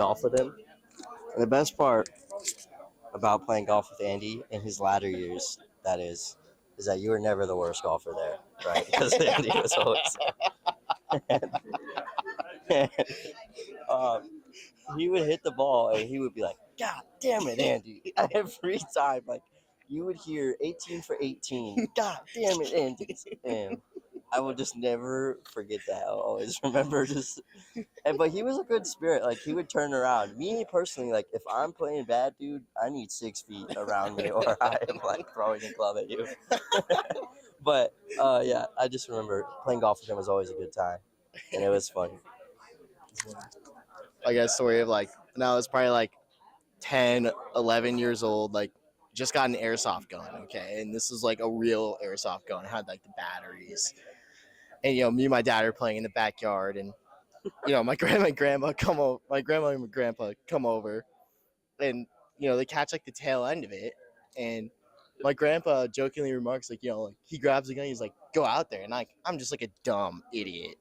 golf with him. And the best part about playing golf with Andy in his latter years, that is that you were never the worst golfer there, right? Because Andy was always there. And, um, he would hit the ball and he would be like, "God damn it, Andy!" Every time, like you would hear 18 for 18. God damn it, Andy! And I will just never forget that. I'll always remember but he was a good spirit. Like he would turn around. Me personally, like if I'm playing bad, dude, I need 6 feet around me, or I am like throwing a club at you. But yeah, I just remember playing golf with him was always a good time, and it was fun. I got a story of like, when I was probably like 10, 11 years old, like just got an airsoft gun, okay? And this is like a real airsoft gun. It had like the batteries. And, me and my dad are playing in the backyard, and, my grandma and grandpa come over, my grandma and my grandpa come over, and, they catch like the tail end of it. And my grandpa jokingly remarks, like, like he grabs the gun, he's like, "Go out there." And I'm just like a dumb idiot,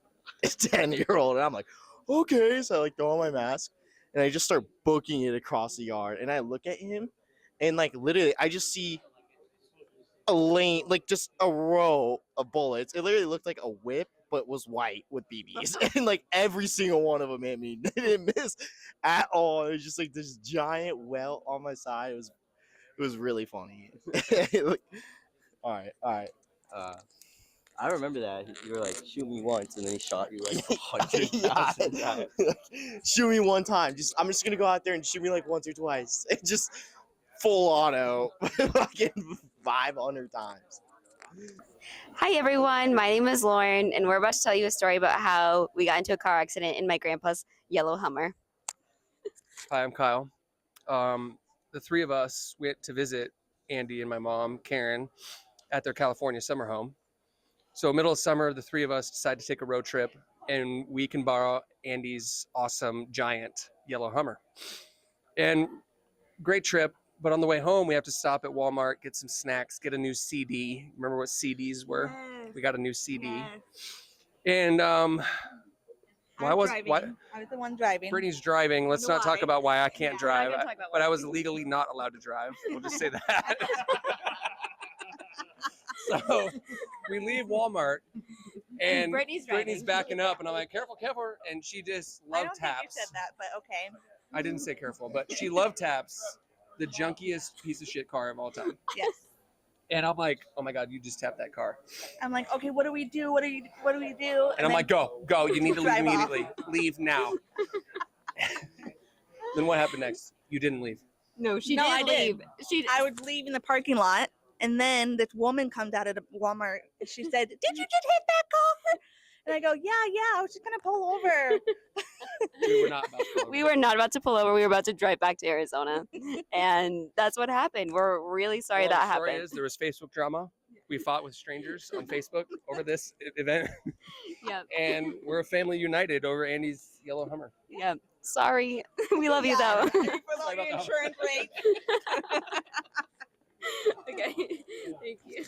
10-year-old. And I'm like, okay. So I like throw on my mask and I just start booking it across the yard. And I look at him and like literally I just see a lane, like just a row of bullets. It literally looked like a whip, but was white with BBs. And like every single one of them hit me. They didn't miss at all. It was just like this giant welt on my side. It was really funny. All right. I remember that you were like, "Shoot me once," and then he shot you like 100,000 times. Shoot me one time. I'm just gonna go out there and shoot me like once or twice. Just full auto, fucking 500 times. Hi everyone, my name is Lauren, and we're about to tell you a story about how we got into a car accident in my grandpa's yellow Hummer. Hi, I'm Kyle. The three of us went to visit Andy and my mom, Karen, at their California summer home. So middle of summer, the three of us decided to take a road trip, and we can borrow Andy's awesome giant yellow Hummer. And great trip, but on the way home, we have to stop at Walmart, get some snacks, get a new CD. Remember what CDs were? Yes. We got a new CD. Yes. And I was the one driving. Brittany's driving. Let's not talk about why I can't drive. But I was legally not allowed to drive. We'll just say that. So we leave Walmart, and Brittany's backing up, and I'm like, "Careful, careful!" And she just loved taps. I don't think you said that, but okay. I didn't say careful, but she loved taps. The junkiest piece of shit car of all time. Yes. And I'm like, "Oh my God, you just tapped that car." I'm like, "Okay, what do we do? What do we do?" And I'm like, "Go! You need to leave immediately. Leave now." Then what happened next? You didn't leave. No, she didn't leave. I would leave in the parking lot, and then this woman comes out of the Walmart, and she said, "Did you just hit that car?" And I go, yeah, I was just gonna pull over. We were not about to pull over. We were about to drive back to Arizona, and that's what happened. We're really sorry that happened. The story is there was Facebook drama. We fought with strangers on Facebook over this event. Yep. And we're a family united over Andy's yellow Hummer. Yeah. Sorry. We love you though. Thank you for all your insurance rate. Okay. Thank you.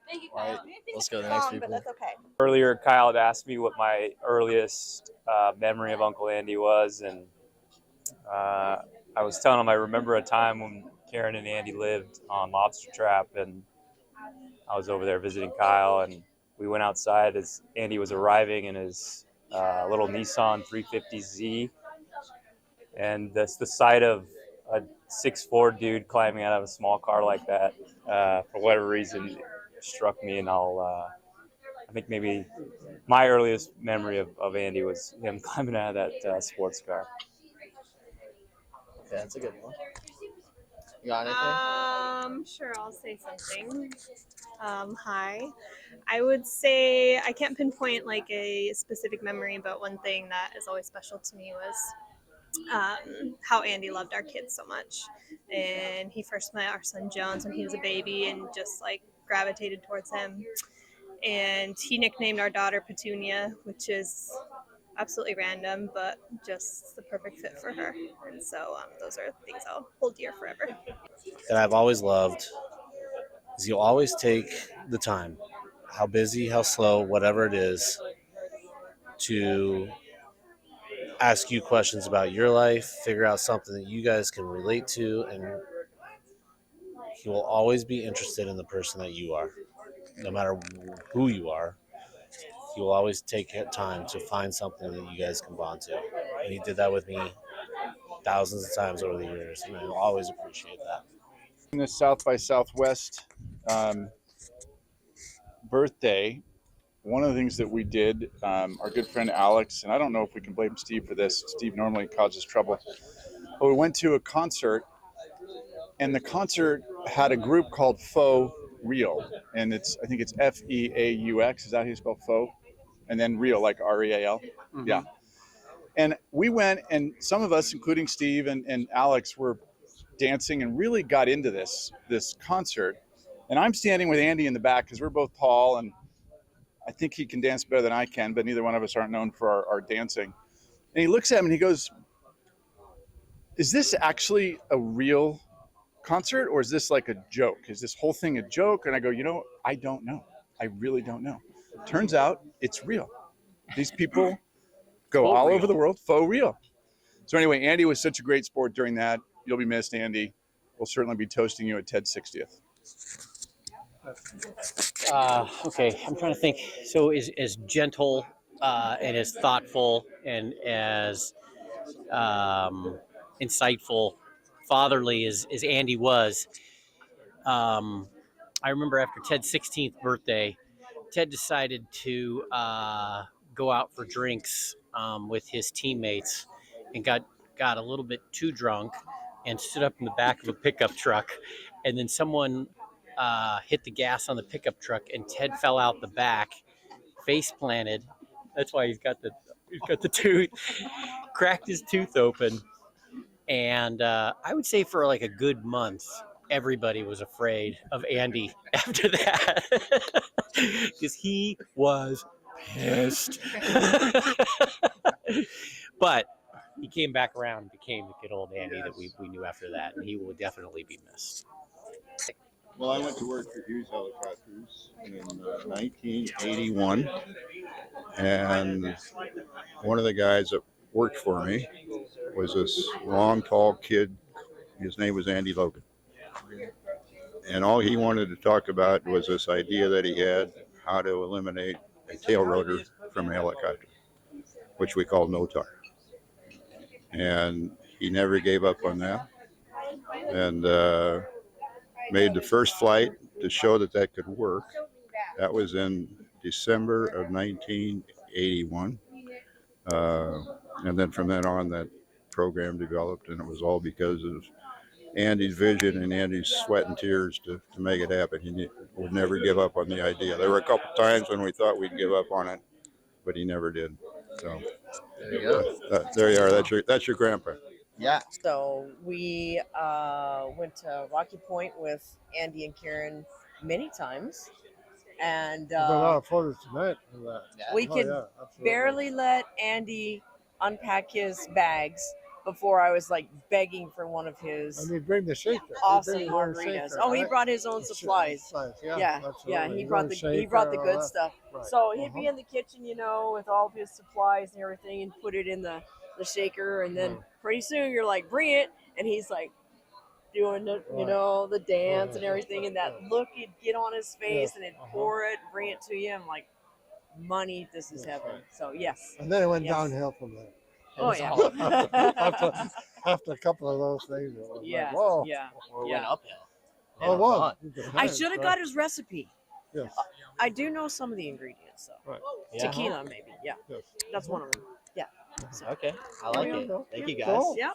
Thank you, Kyle. All right, let's go to the next people. But that's okay. Earlier, Kyle had asked me what my earliest memory of Uncle Andy was, and I was telling him I remember a time when Karen and Andy lived on Lobster Trap, and I was over there visiting Kyle, and we went outside as Andy was arriving in his little Nissan 350Z, and the sight of a 6'4" dude climbing out of a small car like that, for whatever reason, struck me, and I think maybe my earliest memory of Andy was him climbing out of that sports car. Yeah, that's a good one. You got anything? Sure, I'll say something. Hi. I would say I can't pinpoint like a specific memory, but one thing that is always special to me was how Andy loved our kids so much. And he first met our son Jones when he was a baby and just like gravitated towards him. And he nicknamed our daughter Petunia, which is absolutely random, but just the perfect fit for her. And so those are things I'll hold dear forever. That I've always loved is you'll always take the time, how busy, how slow, whatever it is, to ask you questions about your life, figure out something that you guys can relate to, and he will always be interested in the person that you are. No matter who you are, he will always take time to find something that you guys can bond to. And he did that with me thousands of times over the years, and I always appreciate that. In the South by Southwest birthday, one of the things that we did, our good friend Alex, and I don't know if we can blame Steve for this. Steve normally causes trouble. But we went to a concert, and the concert had a group called Faux Real, and I think it's F-E-A-U-X. Is that how you spell faux? And then real, like R-E-A-L. Mm-hmm. Yeah. And we went, and some of us, including Steve and Alex, were dancing and really got into this concert. And I'm standing with Andy in the back because we're both tall, and I think he can dance better than I can, but neither one of us aren't known for our dancing. And he looks at me and he goes, "Is this actually a real concert, or is this like a joke? Is this whole thing a joke?" And I go, I don't know. I really don't know. Turns out it's real. These people go all over the world, faux real. So anyway, Andy was such a great sport during that. You'll be missed, Andy. We'll certainly be toasting you at Ted's 60th. Okay, I'm trying to think. So as gentle and as thoughtful and as insightful, fatherly as Andy was, I remember after Ted's 16th birthday, Ted decided to go out for drinks with his teammates and got a little bit too drunk and stood up in the back of a pickup truck, and then someone hit the gas on the pickup truck, and Ted fell out the back, face planted. That's why he's got the tooth, cracked his tooth open, and I would say for like a good month, everybody was afraid of Andy after that because he was pissed. But he came back around and became the good old Andy that we knew after that, and he will definitely be missed. Well, I went to work for Hughes Helicopters in 1981, and one of the guys that worked for me was this long, tall kid. His name was Andy Logan. And all he wanted to talk about was this idea that he had how to eliminate a tail rotor from a helicopter, which we call NOTAR. And he never gave up on that, and made the first flight to show that could work. That was in December of 1981. And then from then on, that program developed, and it was all because of Andy's vision and Andy's sweat and tears to make it happen. He would never give up on the idea. There were a couple times when we thought we'd give up on it, but he never did. So There you go. there you are. That's your grandpa. Yeah. So we went to Rocky Point with Andy and Karen many times, and There's a lot of photos tonight of that. we Oh, could yeah, absolutely. barely let Andy unpack his bags before I was like begging for one of his And you bring the shaker. You awesome bring your margaritas. shaker, Oh, he right? brought his own The supplies. Yeah, Yeah, absolutely. he Your brought own the shaker, all good that. stuff. Right. So he'd be in the kitchen, with all of his supplies and everything, and put it in the shaker, and then pretty soon you're like, bring it, and he's like doing the the dance and everything, and that look he'd get on his face, and he'd pour it, bring it to you. I'm like, money, this is heaven. So yes. And then it went Yes. downhill from there. Oh yeah. after a couple of those things, it was Yeah, like, whoa. yeah, Or yeah. went uphill. Oh, it was. I should have got his recipe. Yes. I do know some of the ingredients, though. Right. Yeah. Tequila, maybe. Yeah, Yes. that's one of them. Yeah. So, Okay, I like There it. you go. Thank you Yeah. guys. Cool. yeah.